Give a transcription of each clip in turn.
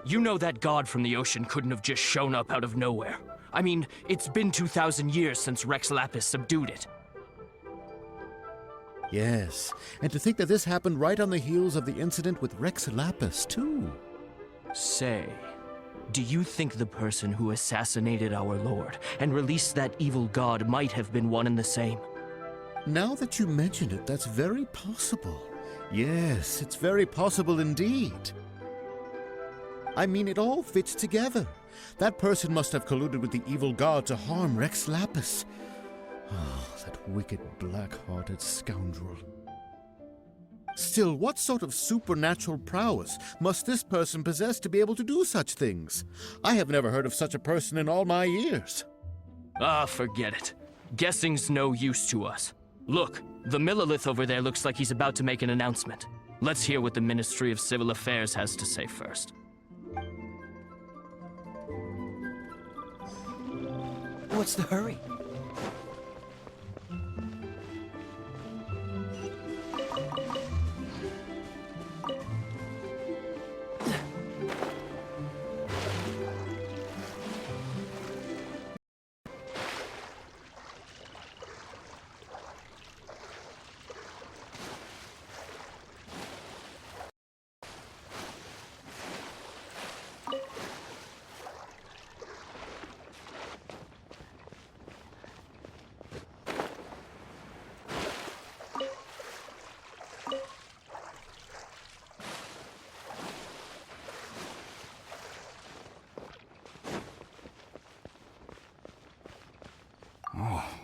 You know that god from the ocean couldn't have just shown up out of nowhere. I mean, it's been 2,000 years since Rex Lapis subdued it. Yes, and to think that this happened right on the heels of the incident with Rex Lapis, too. Say, do you think the person who assassinated our lord and released that evil god might have been one and the same? Now that you mention it, that's very possible. Yes, it's very possible indeed. I mean, it all fits together. That person must have colluded with the evil god to harm Rex Lapis. Oh, that wicked, black-hearted scoundrel. Still, what sort of supernatural prowess must this person possess to be able to do such things? I have never heard of such a person in all my years. Ah, forget it. Guessing's no use to us. Look, the Millilith over there looks like he's about to make an announcement. Let's hear what the Ministry of Civil Affairs has to say first. What's the hurry?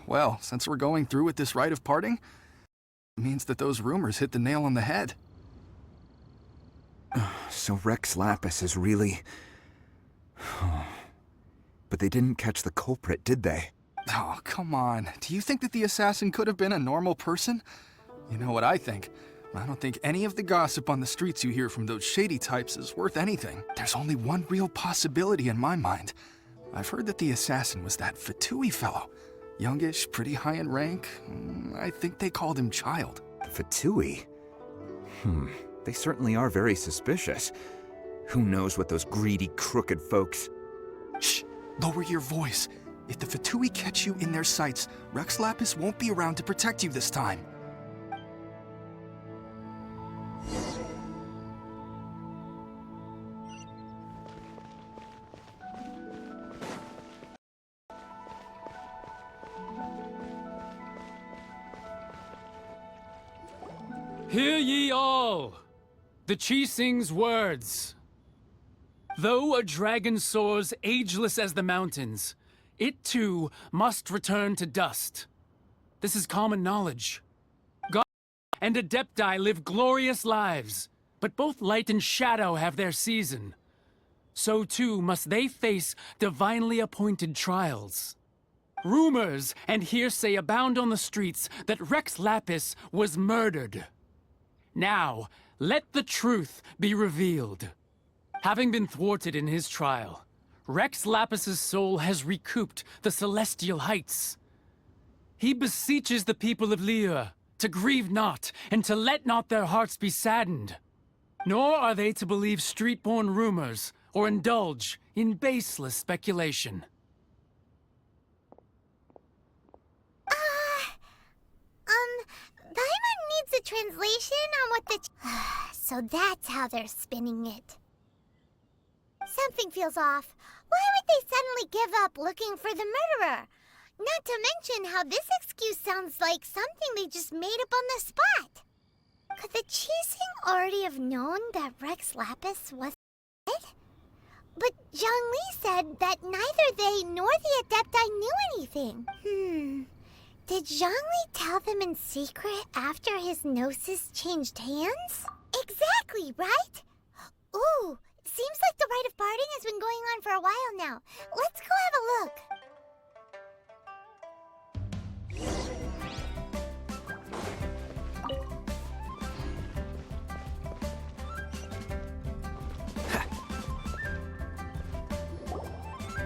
Well, since we're going through with this rite of parting, it means that those rumors hit the nail on the head. So Rex Lapis is really... But they didn't catch the culprit, did they? Oh, come on. Do you think that the assassin could have been a normal person? You know what I think. I don't think any of the gossip on the streets you hear from those shady types is worth anything. There's only one real possibility in my mind. I've heard that the assassin was that Fatui fellow. Youngish, pretty high in rank. I think they called him Child. Fatui? They certainly are very suspicious. Who knows what those greedy, crooked folks... Shh! Lower your voice. If the Fatui catch you in their sights, Rex Lapis won't be around to protect you this time. Hear ye all, the Chi-Sing's words. Though a dragon soars ageless as the mountains, it too must return to dust. This is common knowledge. God and Adepti live glorious lives, but both light and shadow have their season. So too must they face divinely appointed trials. Rumors and hearsay abound on the streets that Rex Lapis was murdered. Now, let the truth be revealed. Having been thwarted in his trial, Rex Lapis's soul has recouped the celestial heights. He beseeches the people of Liyue to grieve not and to let not their hearts be saddened. Nor are they to believe street-born rumors or indulge in baseless speculation. Paimon needs a translation on what the... So that's how they're spinning it. Something feels off. Why would they suddenly give up looking for the murderer? Not to mention how this excuse sounds like something they just made up on the spot. Could the Chi-Sing already have known that Rex Lapis was dead? But Zhongli said that neither they nor the Adepti knew anything. Did Zhongli tell them in secret after his gnosis changed hands? Exactly, right? Ooh, seems like the rite of parting has been going on for a while now. Let's go have a look.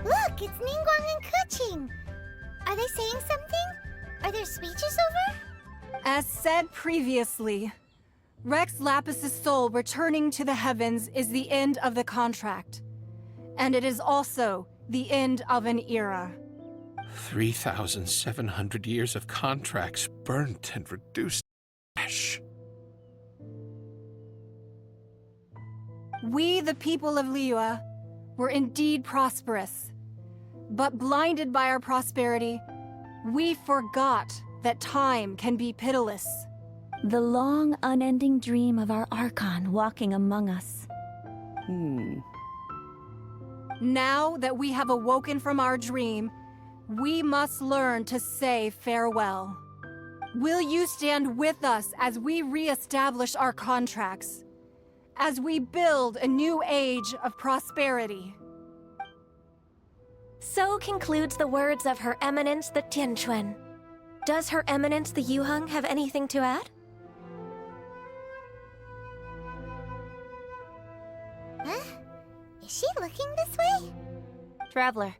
Look, it's Ningguang and Keqing. Are they saying something? Are there speeches over? As said previously, Rex Lapis's soul returning to the heavens is the end of the contract. And it is also the end of an era. 3,700 years of contracts burnt and reduced to ash. We, the people of Liyue, were indeed prosperous. But blinded by our prosperity, we forgot that time can be pitiless. The long, unending dream of our Archon walking among us. Now that we have awoken from our dream, we must learn to say farewell. Will you stand with us as we re-establish our contracts? As we build a new age of prosperity? So concludes the words of Her Eminence the Tianquan. Does Her Eminence the Yuheng have anything to add? Huh? Is she looking this way? Traveler.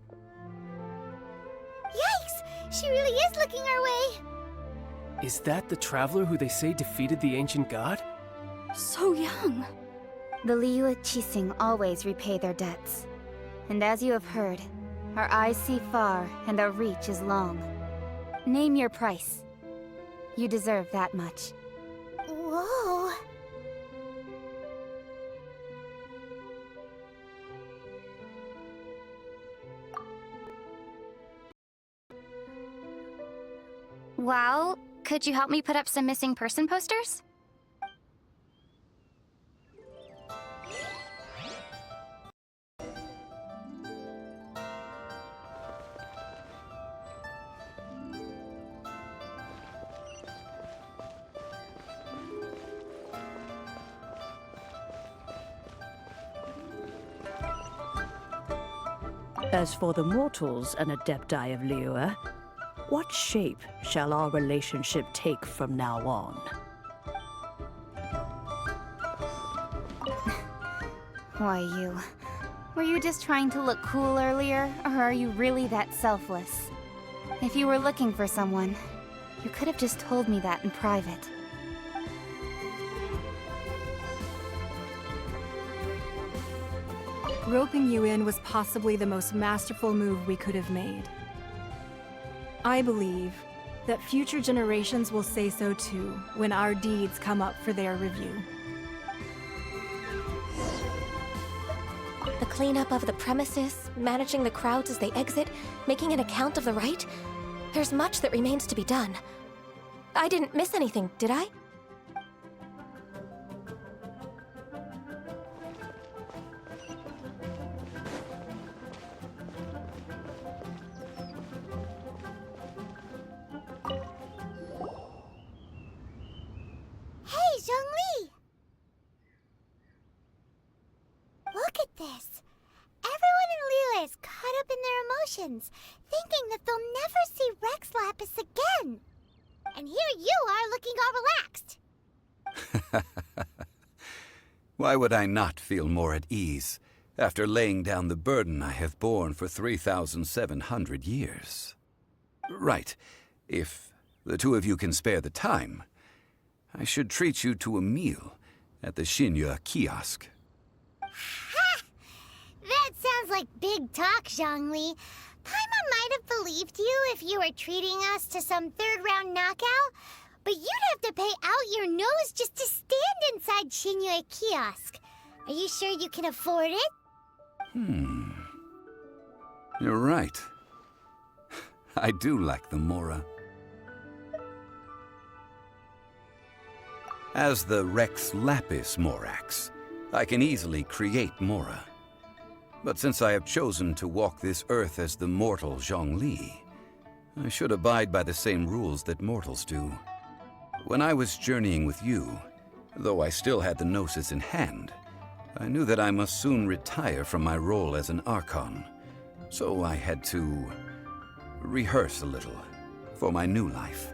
Yikes! She really is looking our way! Is that the traveler who they say defeated the ancient god? So young. The Liyue Qixing always repay their debts. And as you have heard, our eyes see far and our reach is long. Name your price. You deserve that much. Whoa! Well, could you help me put up some missing person posters? As for the mortals and adepti of Liyue, what shape shall our relationship take from now on? Why, you... Were you just trying to look cool earlier, or are you really that selfless? If you were looking for someone, you could have just told me that in private. Roping you in was possibly the most masterful move we could have made. I believe that future generations will say so too when our deeds come up for their review. The cleanup of the premises, managing the crowds as they exit, making an account of the rite? There's much that remains to be done. I didn't miss anything, did I? Hey, Zhongli! Look at this. Everyone in Liyue is caught up in their emotions, thinking that they'll never see Rex Lapis again. And here you are looking all relaxed. Why would I not feel more at ease after laying down the burden I have borne for 3,700 years? Right. If the two of you can spare the time, I should treat you to a meal at the Xinyue kiosk. Ha! That sounds like big talk, Zhongli. Paimon might have believed you if you were treating us to some third-round knockout, but you'd have to pay out your nose just to stand inside Xinyue kiosk. Are you sure you can afford it? You're right. I do like the Mora. As the Rex Lapis Morax, I can easily create Mora. But since I have chosen to walk this earth as the mortal Zhongli, I should abide by the same rules that mortals do. When I was journeying with you, though I still had the Gnosis in hand, I knew that I must soon retire from my role as an Archon. So I had to rehearse a little for my new life.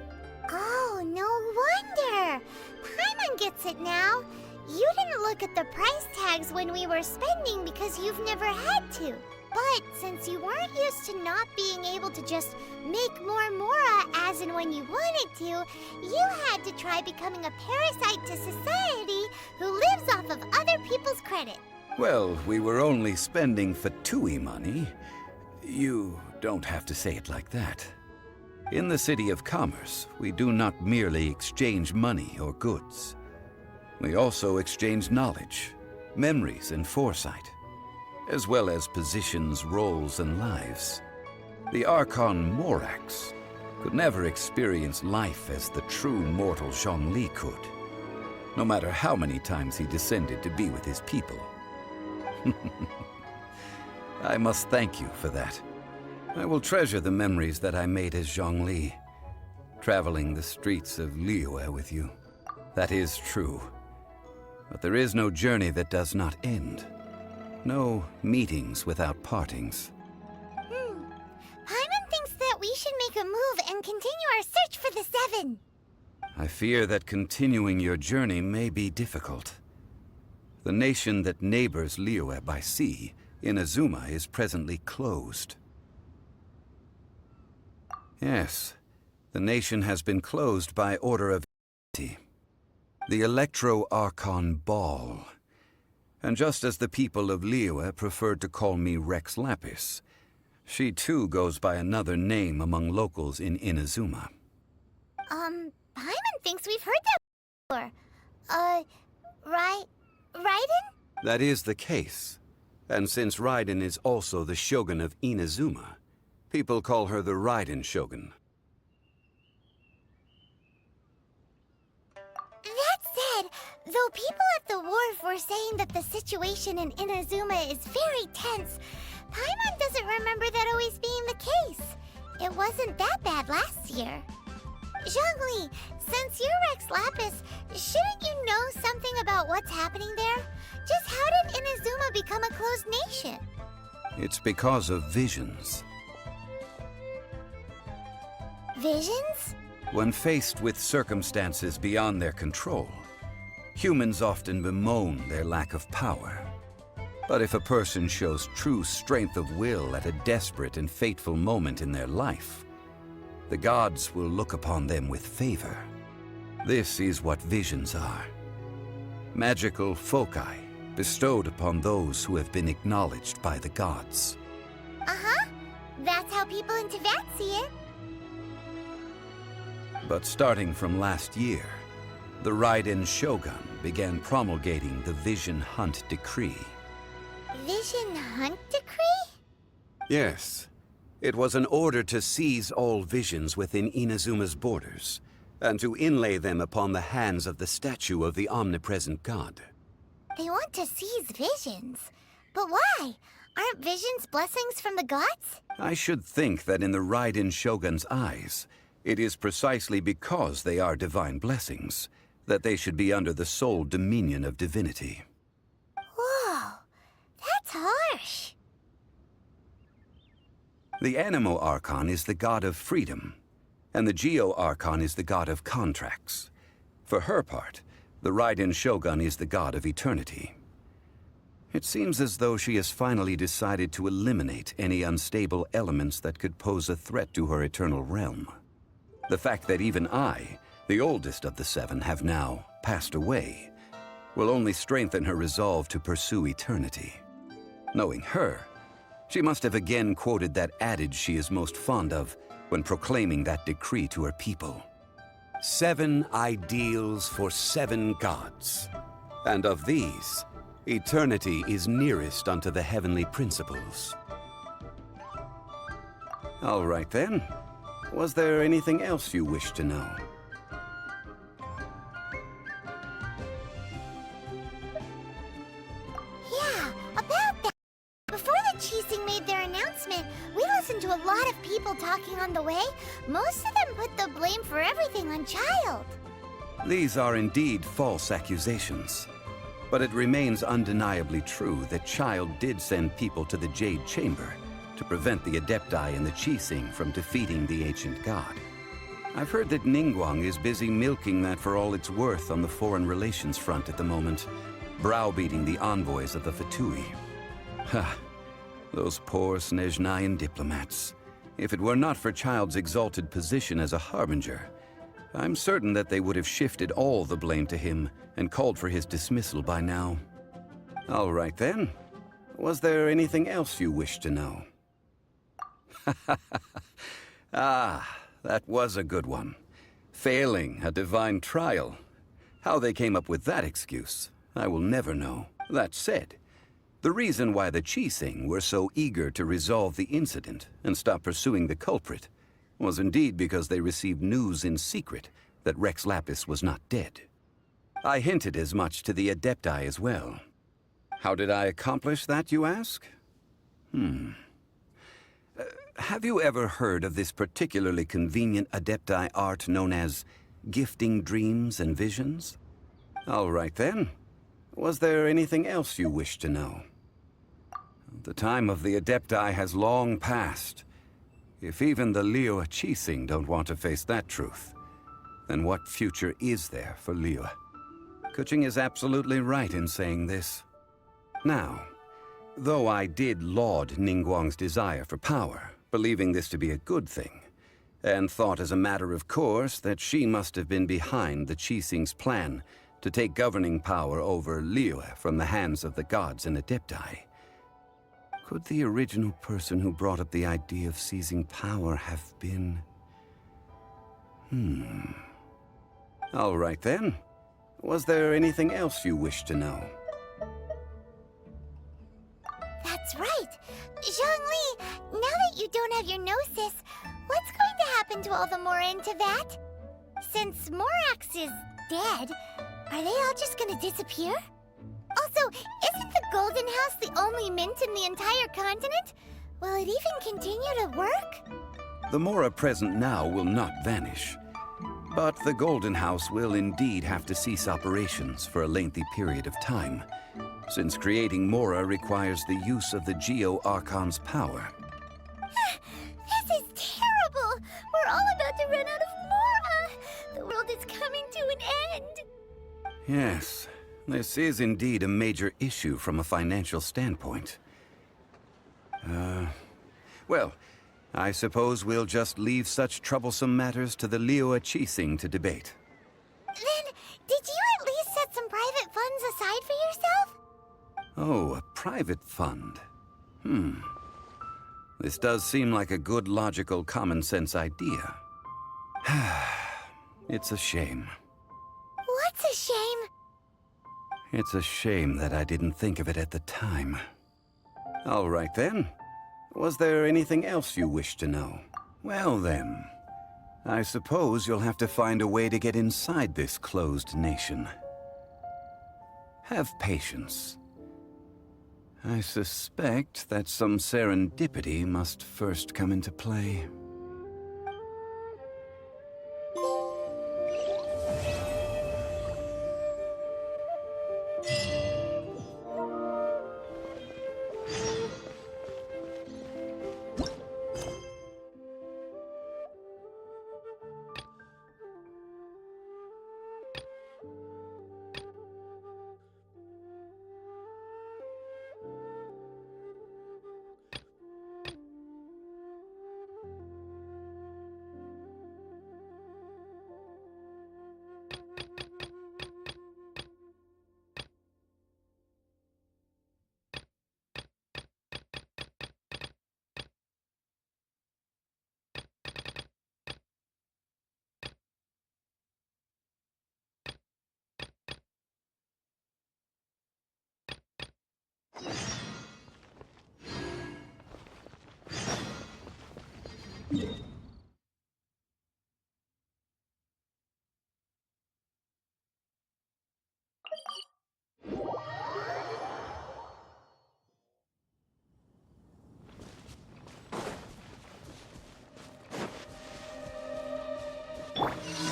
Oh, no wonder. Paimon gets it now. You didn't look at the price tags when we were spending because you've never had to. But since you weren't used to not being able to just make more Mora as and when you wanted to, you had to try becoming a parasite to society who lives off of other people's credit. Well, we were only spending Fatui money. You don't have to say it like that. In the City of Commerce, we do not merely exchange money or goods. We also exchange knowledge, memories, and foresight, as well as positions, roles, and lives. The Archon Morax could never experience life as the true mortal Zhongli could, no matter how many times he descended to be with his people. I must thank you for that. I will treasure the memories that I made as Zhongli, traveling the streets of Liyue with you. That is true. But there is no journey that does not end. No meetings without partings. Paimon thinks that we should make a move and continue our search for the Seven. I fear that continuing your journey may be difficult. The nation that neighbors Liyue by sea, Inazuma, is presently closed. Yes, the nation has been closed by order of the Electro-Archon Ball. And just as the people of Liyue preferred to call me Rex Lapis, she too goes by another name among locals in Inazuma. Paimon thinks we've heard that before. Raiden? That is the case. And since Raiden is also the Shogun of Inazuma, people call her the Raiden Shogun. That said, though people at the wharf were saying that the situation in Inazuma is very tense, Paimon doesn't remember that always being the case. It wasn't that bad last year. Zhongli, since you're Rex Lapis, shouldn't you know something about what's happening there? Just how did Inazuma become a closed nation? It's because of visions. Visions? When faced with circumstances beyond their control, humans often bemoan their lack of power. But if a person shows true strength of will at a desperate and fateful moment in their life, the gods will look upon them with favor. This is what visions are. Magical foci bestowed upon those who have been acknowledged by the gods. Uh-huh. That's how people in Teyvat see it. But starting from last year, the Raiden Shogun began promulgating the Vision Hunt Decree. Vision Hunt Decree? Yes. It was an order to seize all visions within Inazuma's borders, and to inlay them upon the hands of the statue of the omnipresent god. They want to seize visions. But why? Aren't visions blessings from the gods? I should think that in the Raiden Shogun's eyes, it is precisely because they are divine blessings that they should be under the sole dominion of divinity. Whoa, that's harsh. The Animo Archon is the god of freedom, and the Geo Archon is the god of contracts. For her part, the Raiden Shogun is the god of eternity. It seems as though she has finally decided to eliminate any unstable elements that could pose a threat to her eternal realm. The fact that even I, the oldest of the seven, have now passed away, will only strengthen her resolve to pursue eternity. Knowing her, she must have again quoted that adage she is most fond of when proclaiming that decree to her people. 7 ideals for 7 gods, and of these, eternity is nearest unto the heavenly principles. All right then. Was there anything else you wish to know? Yeah, about that. Before the Qixing made their announcement, we listened to a lot of people talking on the way. Most of them put the blame for everything on Child. These are indeed false accusations. But it remains undeniably true that Child did send people to the Jade Chamber to prevent the Adepti and the Qixing from defeating the ancient god. I've heard that Ningguang is busy milking that for all it's worth on the foreign relations front at the moment, browbeating the envoys of the Fatui. Ha! Those poor Snezhnayan diplomats. If it were not for Child's exalted position as a harbinger, I'm certain that they would have shifted all the blame to him and called for his dismissal by now. All right then. Was there anything else you wished to know? Ah, that was a good one. Failing a divine trial. How they came up with that excuse, I will never know. That said, the reason why the Qixing were so eager to resolve the incident and stop pursuing the culprit was indeed because they received news in secret that Rex Lapis was not dead. I hinted as much to the Adepti as well. How did I accomplish that, you ask? Have you ever heard of this particularly convenient Adepti art known as gifting dreams and visions? All right then. Was there anything else you wished to know? The time of the Adepti has long passed. If even the Liyue Qixing don't want to face that truth, then what future is there for Liyue? Keqing is absolutely right in saying this. Now, though I did laud Ningguang's desire for power, believing this to be a good thing, and thought as a matter of course that she must have been behind the Qixing's plan to take governing power over Liyue from the hands of the gods and Adepti, could the original person who brought up the idea of seizing power have been... All right then. Was there anything else you wished to know? That's right. Zhongli, now that you don't have your gnosis, what's going to happen to all the Mora in Teyvat? Since Morax is dead, are they all just gonna disappear? Also, isn't the Golden House the only mint in the entire continent? Will it even continue to work? The Mora present now will not vanish. But the Golden House will indeed have to cease operations for a lengthy period of time, since creating Mora requires the use of the Geo-Archon's power. This is terrible! We're all about to run out of Mora! The world is coming to an end! Yes, this is indeed a major issue from a financial standpoint. Well, I suppose we'll just leave such troublesome matters to the Liyue Qixing to debate. Then, did you at least set some private funds aside for yourself? Oh, a private fund. This does seem like a good, logical, common-sense idea. It's a shame. What's a shame? It's a shame that I didn't think of it at the time. All right then. Was there anything else you wished to know? Well then, I suppose you'll have to find a way to get inside this closed nation. Have patience. I suspect that some serendipity must first come into play.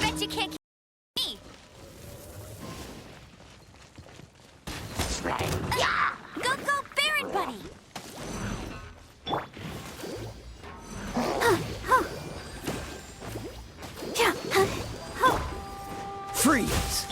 Bet you can't keep me! Go, go, Baron Buddy! Freeze!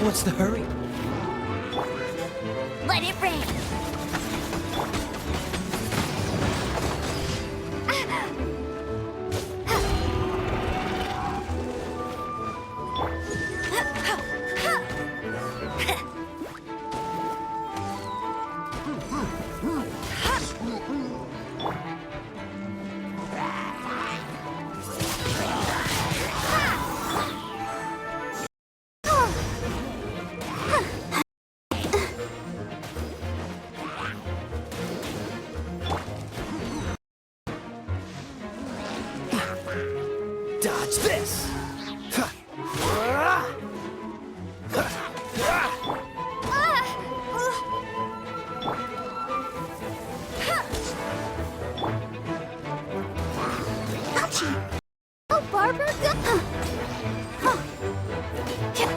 What's the hurry? Let it rain! Dodge this! Oh, Barbara,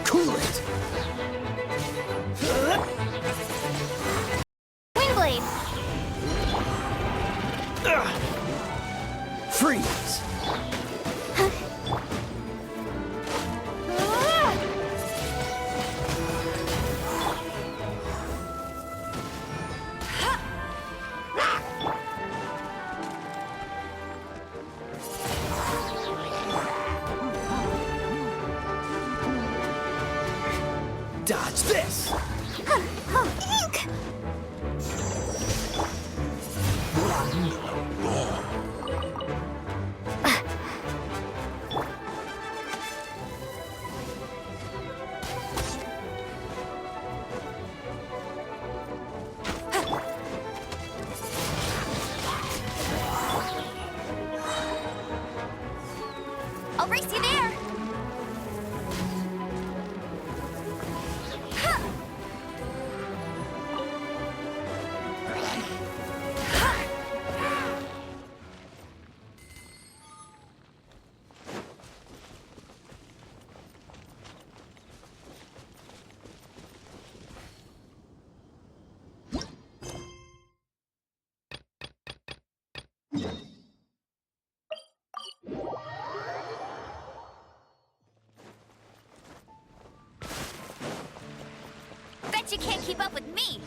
Cool it! Windblade! Freeze! Dodge this! Ink! I'll race you there! Bet you can't keep up with me!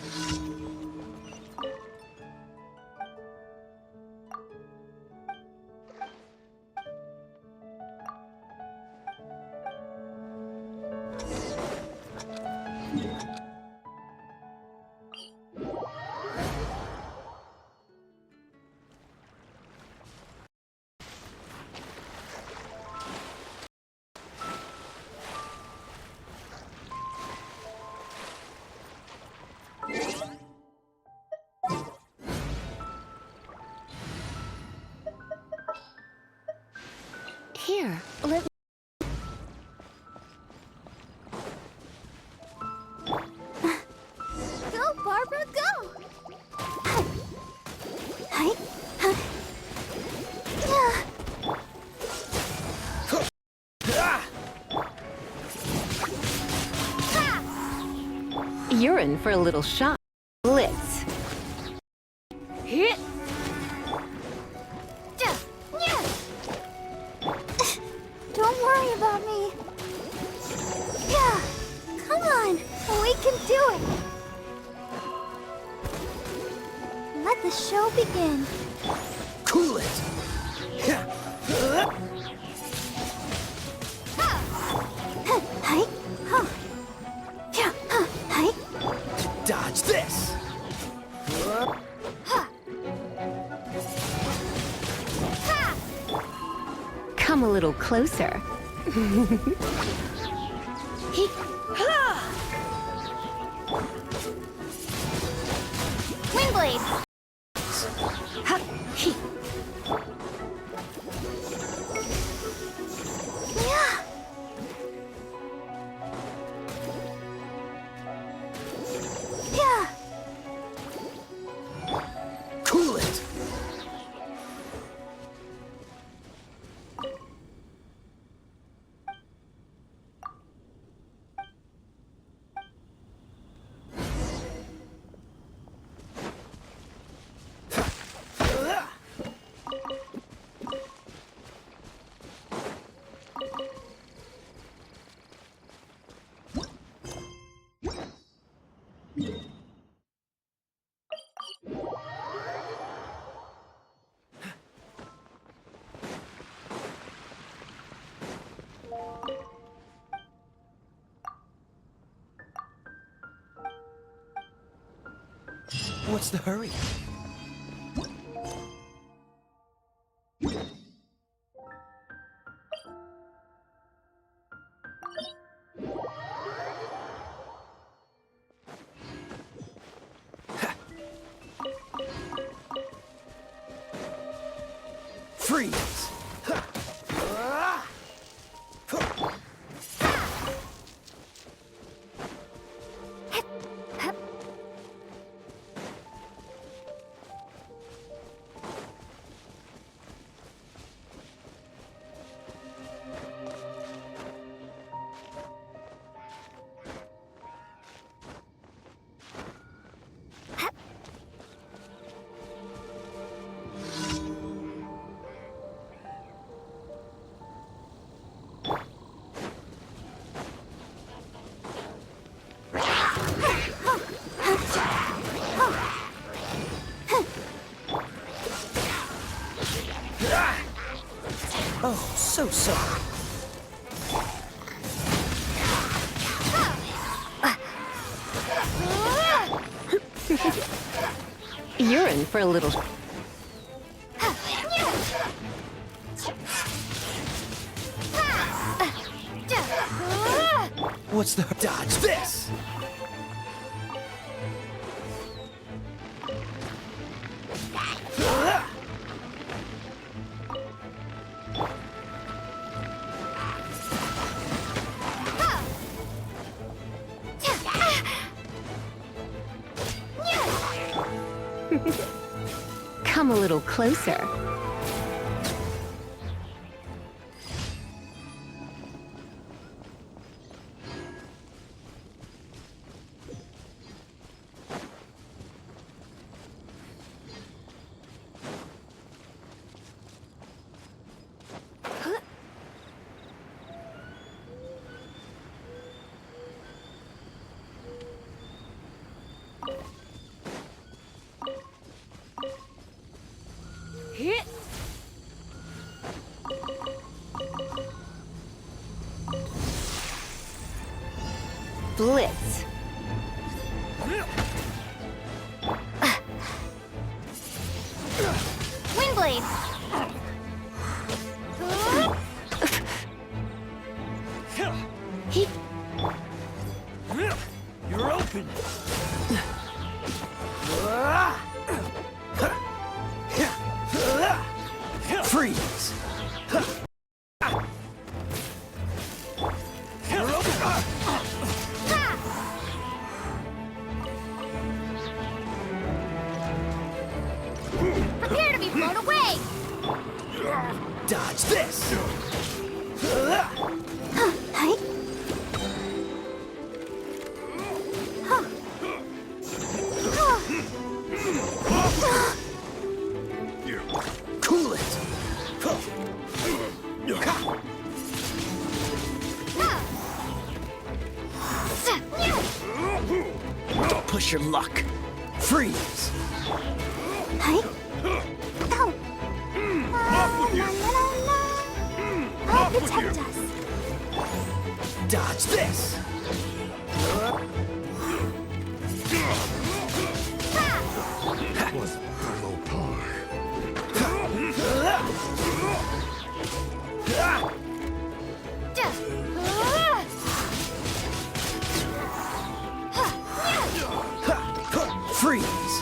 Here, let me... Go, Barbara, go! Hi. You're in for a little shock. Blitz. Hit. Don't worry about me. Yeah, come on, we can do it. Let the show begin. Cool it! Hi. Hi. Dodge this! Come a little closer. Windblade! Yeah! Yeah! Cool it! What's the hurry? Freeze! Oh, so sorry. You're in for a little... What's the... Dodge this! Come a little closer. Blitz. Windblade! You're open! Freeze! You're open! Prepare to be blown away! Dodge this! Cool it! Don't push your luck! Freeze! Ow! Oh, protect us! Dodge this! That was below par. Freeze!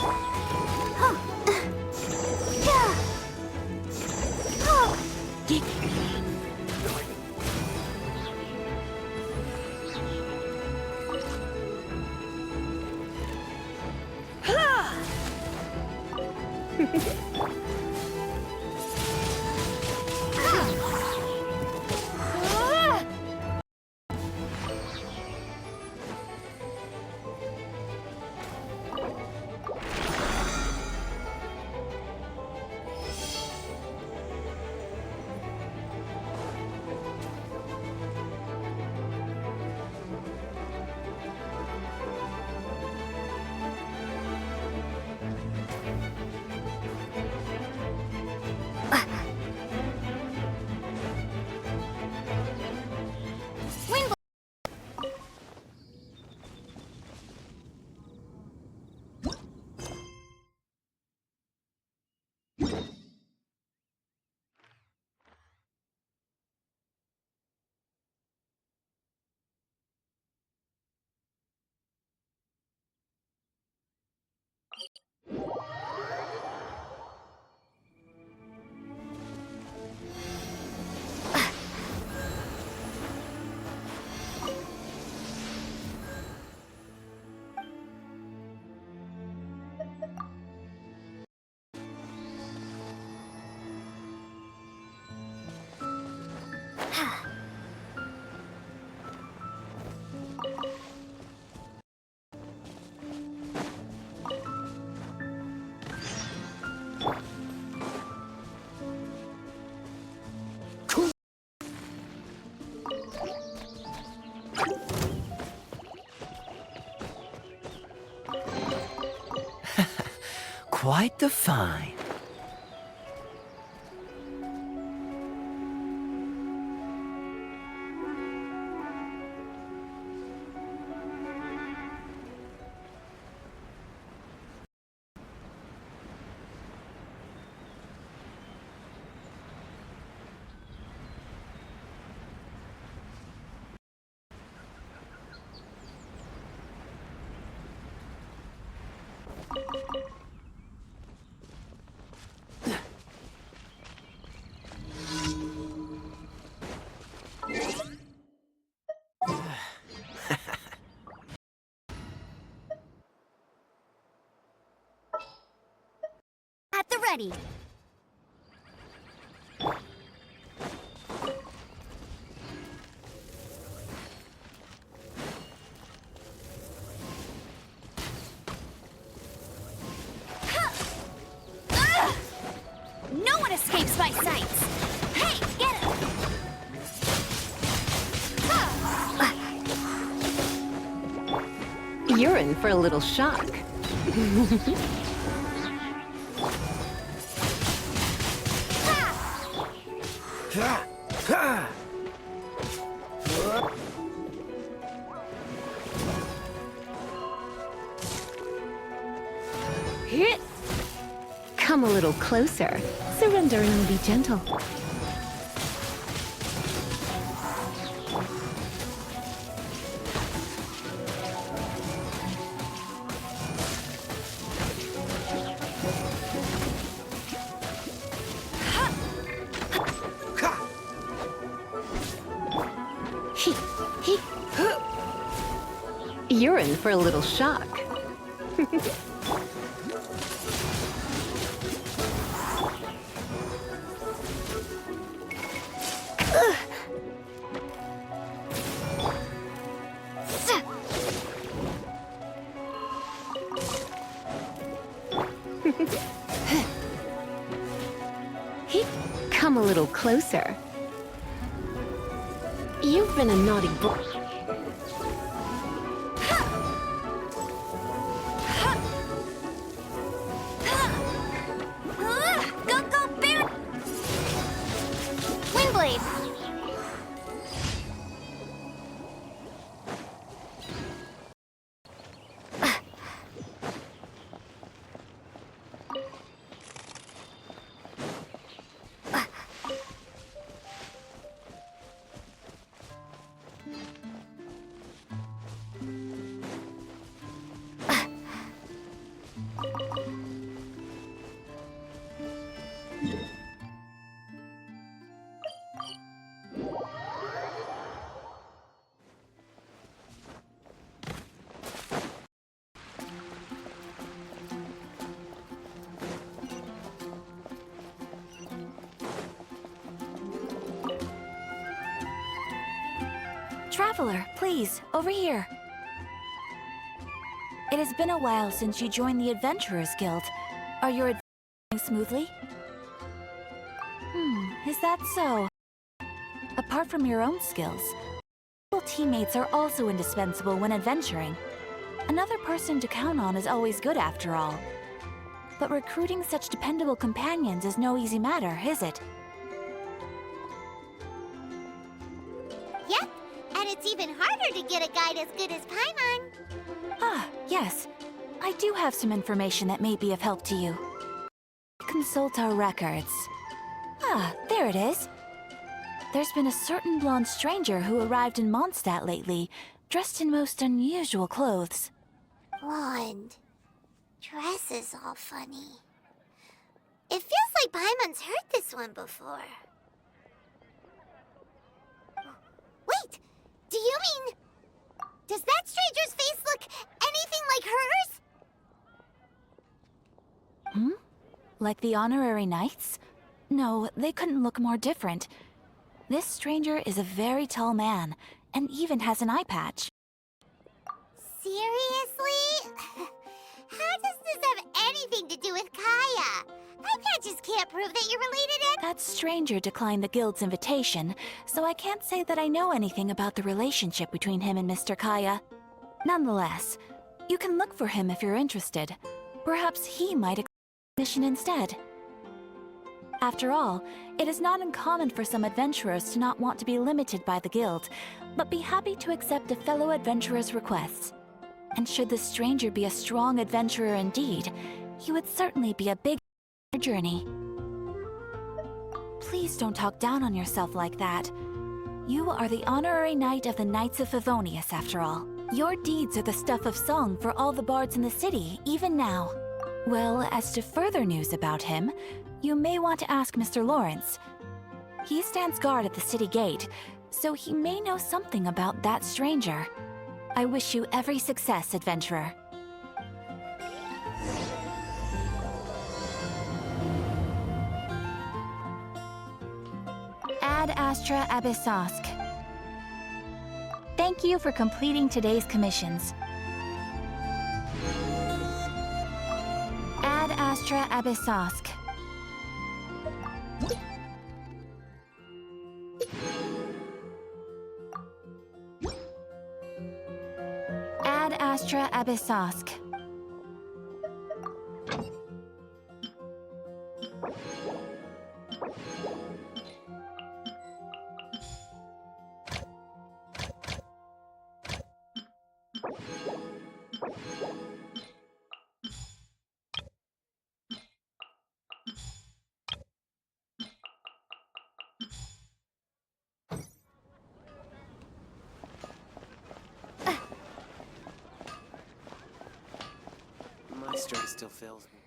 quite the find. At the ready. No one escapes my sights! Hey, get him! You're in for a little shock. Come a little closer. Surrender and be gentle. You're in for a little shock. Come a little closer. You've been a naughty boy. Go, bear! Windblade! Traveler, please, over here. It has been a while since you joined the Adventurers Guild. Are your adventures going smoothly? Is that so? Apart from your own skills, teammates are also indispensable when adventuring. Another person to count on is always good after all. But recruiting such dependable companions is no easy matter, is it? Yep, and it's even harder to get a guide as good as Paimon. Ah, yes. I do have some information that may be of help to you. Consult our records. Ah, there it is. There's been a certain blonde stranger who arrived in Mondstadt lately, dressed in most unusual clothes. Blonde. Dress is all funny. It feels like Paimon's heard this one before. Wait! Do you mean... Does that stranger's face look anything like hers? Like the honorary knights? No, they couldn't look more different. This stranger is a very tall man, and even has an eye patch. Seriously? How does this have anything to do with Kaya? Eye patches can't prove that you're related. That stranger declined the guild's invitation, so I can't say that I know anything about the relationship between him and Mr. Kaya. Nonetheless, you can look for him if you're interested. Perhaps he might mission instead. After all, it is not uncommon for some adventurers to not want to be limited by the guild, but be happy to accept a fellow adventurer's requests. And should the stranger be a strong adventurer indeed, he would certainly be a big journey. Please don't talk down on yourself like that. You are the honorary knight of the Knights of Favonius, after all. Your deeds are the stuff of song for all the bards in the city, even now. Well, as to further news about him, you may want to ask Mr. Lawrence. He stands guard at the city gate, so he may know something about that stranger. I wish you every success, adventurer. Ad Astra Abyssosk. Thank you for completing today's commissions. Ad Astra Abyssosk. Ad Astra Abyssosk. My strength still fails me.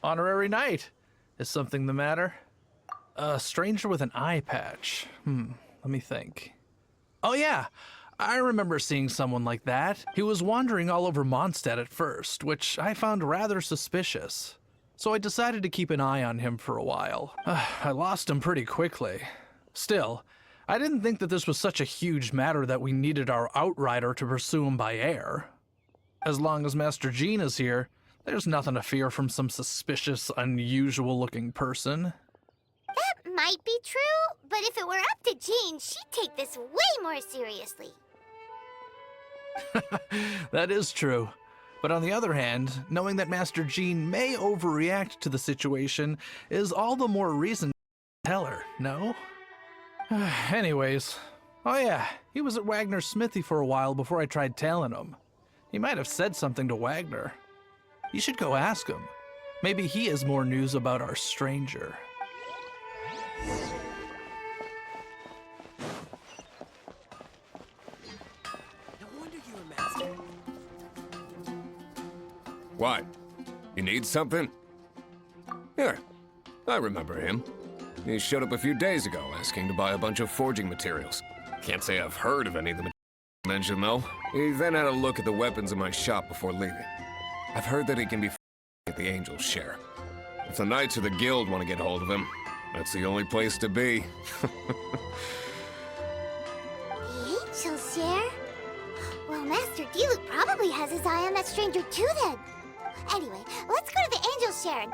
Honorary knight. Is something the matter? A stranger with an eye patch. Let me think. Oh yeah, I remember seeing someone like that. He was wandering all over Mondstadt at first, which I found rather suspicious. So I decided to keep an eye on him for a while. I lost him pretty quickly. Still, I didn't think that this was such a huge matter that we needed our outrider to pursue him by air. As long as Master Jean is here, there's nothing to fear from some suspicious, unusual-looking person. That might be true, but if it were up to Jean, she'd take this way more seriously. That is true. But on the other hand, knowing that Master Jean may overreact to the situation is all the more reason to tell her, no? Anyways, oh yeah, he was at Wagner's smithy for a while before I tried tailing him. He might have said something to Wagner. You should go ask him. Maybe he has more news about our stranger. No wonder you're a master. What? You need something? Here, I remember him. He showed up a few days ago asking to buy a bunch of forging materials. Can't say I've heard of any of the materials mentioned, though. He then had a look at the weapons in my shop before leaving. I've heard that he can be at the Angel's Share. If the Knights or the Guild want to get hold of him, that's the only place to be. The Angel's Share? Well, Master Diluc probably has his eye on that stranger too, then. Anyway, let's go to the Angel's Share and...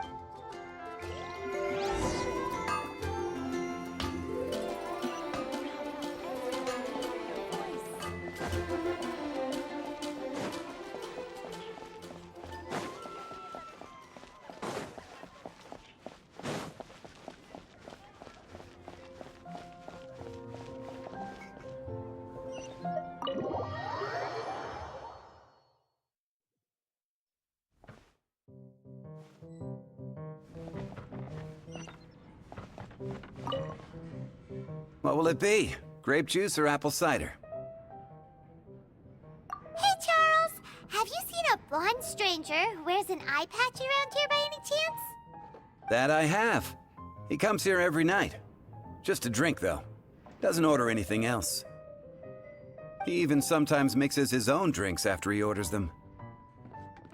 What will it be? Grape juice or apple cider? Hey, Charles! Have you seen a blonde stranger who wears an eye patch around here by any chance? That I have. He comes here every night. Just to drink, though. Doesn't order anything else. He even sometimes mixes his own drinks after he orders them.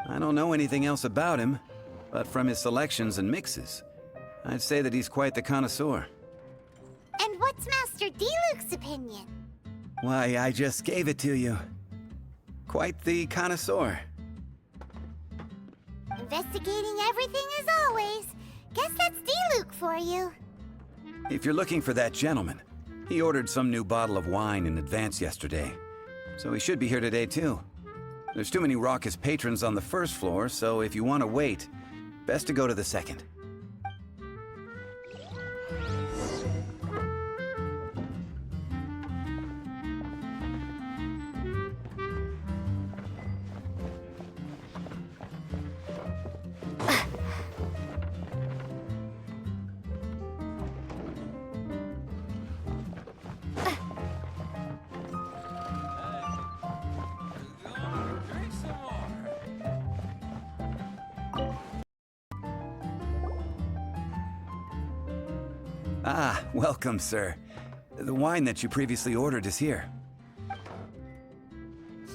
I don't know anything else about him, but from his selections and mixes, I'd say that he's quite the connoisseur. And what's Master Diluc's opinion? Why, I just gave it to you. Quite the connoisseur. Investigating everything as always. Guess that's Diluc for you. If you're looking for that gentleman, he ordered some new bottle of wine in advance yesterday, so he should be here today too. There's too many raucous patrons on the first floor, so if you want to wait, best to go to the second. Ah, welcome, sir. The wine that you previously ordered is here.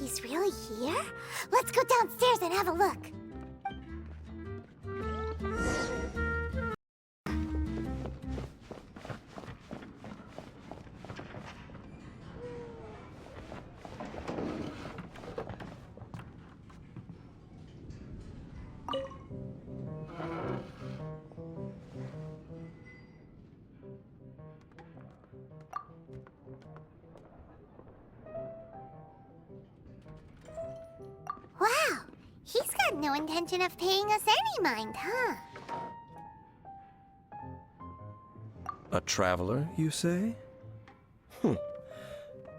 He's really here? Let's go downstairs and have a look. Wow, he's got no intention of paying us any mind, huh? A traveler, you say?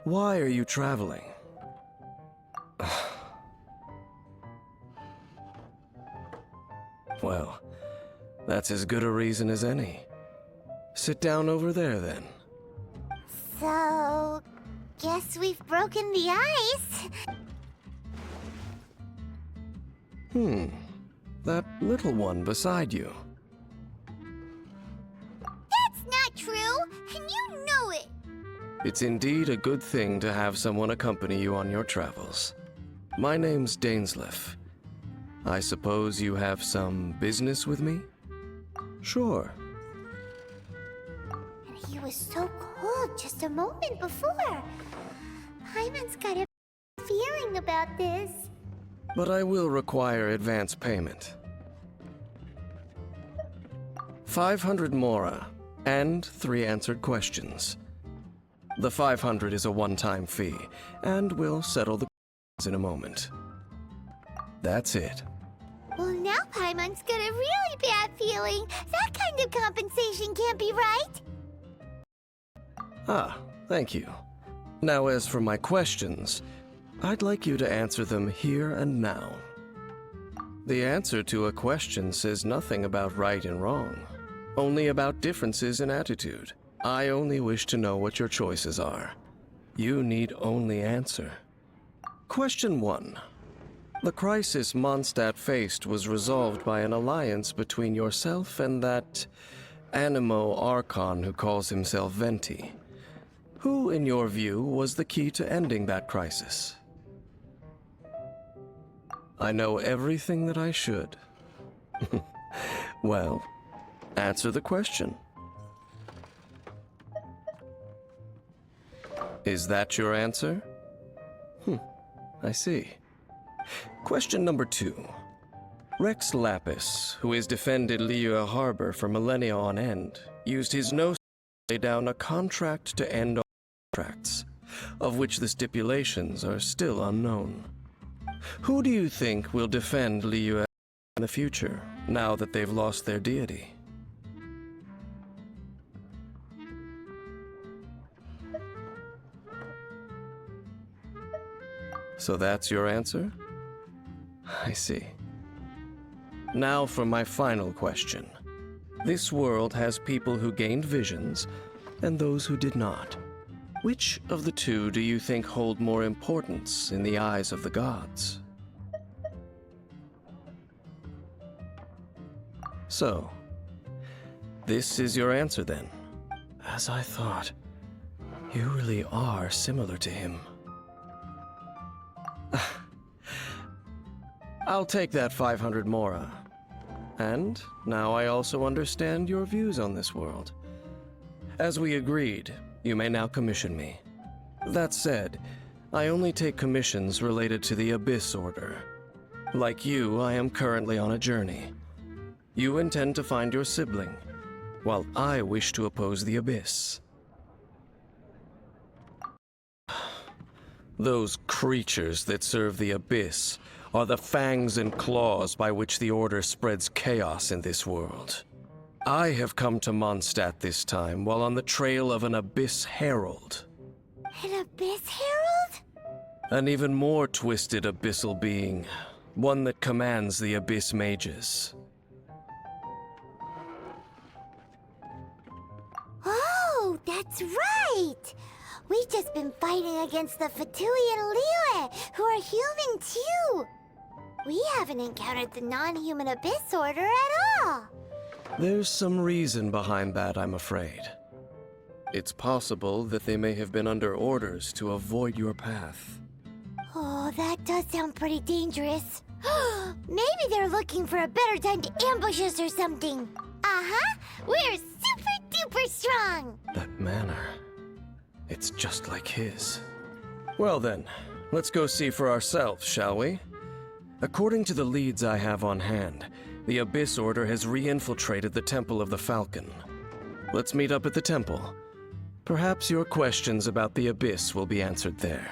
Why are you traveling? Well, that's as good a reason as any. Sit down over there, then. So, guess we've broken the ice. That little one beside you. That's not true, and you know it. It's indeed a good thing to have someone accompany you on your travels. My name's Dainsleif. I suppose you have some business with me? Sure. And he was so cold just a moment before. Paimon's got a feeling about this. But I will require advance payment. 500 mora, and 3 answered questions. The 500 is a one-time fee, and we'll settle the in a moment. That's it. Well, now Paimon's got a really bad feeling. That kind of compensation can't be right. Ah, thank you. Now, as for my questions, I'd like you to answer them here and now. The answer to a question says nothing about right and wrong, only about differences in attitude. I only wish to know what your choices are. You need only answer. Question 1. The crisis Mondstadt faced was resolved by an alliance between yourself and that Animo Archon who calls himself Venti. Who, in your view, was the key to ending that crisis? I know everything that I should. Well, answer the question. Is that your answer? I see. Question number 2. Rex Lapis, who has defended Liyue Harbor for millennia on end, used his nose to lay down a contract to end all contracts, of which the stipulations are still unknown. Who do you think will defend Liyue in the future, now that they've lost their deity? So that's your answer? I see. Now for my final question. This world has people who gained visions, and those who did not. Which of the two do you think hold more importance in the eyes of the gods? So, this is your answer then. As I thought, you really are similar to him. I'll take that 500 mora. And now I also understand your views on this world. As we agreed, you may now commission me. That said, I only take commissions related to the Abyss Order. Like you, I am currently on a journey. You intend to find your sibling, while I wish to oppose the Abyss. Those creatures that serve the Abyss are the fangs and claws by which the Order spreads chaos in this world. I have come to Mondstadt this time while on the trail of an Abyss Herald. An Abyss Herald? An even more twisted abyssal being, one that commands the Abyss Mages. Oh, that's right! We've just been fighting against the Fatui and Liyue, who are human too! We haven't encountered the non-human Abyss Order at all! There's some reason behind that, I'm afraid. It's possible that they may have been under orders to avoid your path. Oh, that does sound pretty dangerous. Maybe they're looking for a better time to ambush us or something. Uh-huh! We're super-duper strong! That manner, it's just like his. Well then, let's go see for ourselves, shall we? According to the leads I have on hand, the Abyss Order has re-infiltrated the Temple of the Falcon. Let's meet up at the temple. Perhaps your questions about the Abyss will be answered there.